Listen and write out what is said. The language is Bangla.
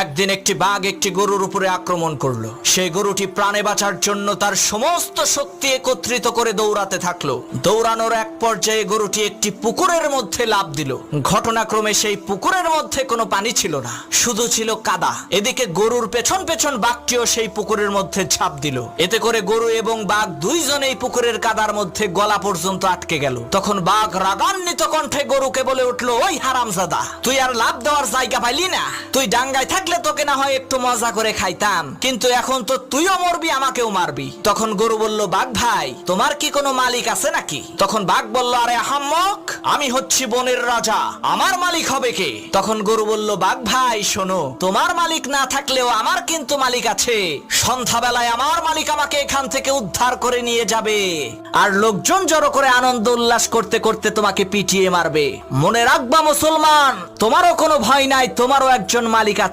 একদিন একটি বাঘ একটি গরুর উপরে আক্রমণ করলো। সেই গরুটি প্রাণে বাঁচার জন্য তার সমস্ত শক্তি একত্রিত করে দৌড়াতে থাকলো। দৌড়ানোর এক পর্যায়ে গরুটি একটি পুকুরের মধ্যে লাফ দিল। ঘটনাক্রমে সেই পুকুরের মধ্যে কোনো পানি ছিল না, শুধু ছিল কাদা। এদিকে গরুর পেছন পেছন বাঘটিও সেই পুকুরের মধ্যে ঝাঁপ দিল। এতে করে গরু এবং বাঘ দুইজনেই পুকুরের কাদার মধ্যে গলা পর্যন্ত আটকে গেল। তখন বাঘ রাগান্বিত কণ্ঠে গরুকে বলে উঠলো, ওই হারামজাদা, তুই আর লাফ দেওয়ার জায়গা পাইলি না? তুই ডাঙ্গায় থাকলে তোকে না হয় একটু মজা করে খাইতাম, কিন্তু এখন তো তুইও মরবি, আমাকেও মারবি। তখন গরু বলল, বাঘ ভাই, তোমার কি কোনো মালিক আছে নাকি? তখন বাঘ বলল, আরে আহাম্মক, আমি হচ্ছি বনের রাজা, আমার মালিক হবে কে? তখন গরু বলল, বাঘ ভাই শোনো, তোমার মালিক না থাকলেও আমার কিন্তু মালিক আছে। সন্ধ্যাবেলায় আমার মালিক আমাকে এখান থেকে উদ্ধার করে নিয়ে যাবে, আর লোকজন জড়ো করে আনন্দ উল্লাস করতে করতে তোমাকে পিটিয়ে মারবে। মনে রাখবা মুসলমান, তোমারও কোনো ভয় নাই, তোমারও একজন মালিক আছে।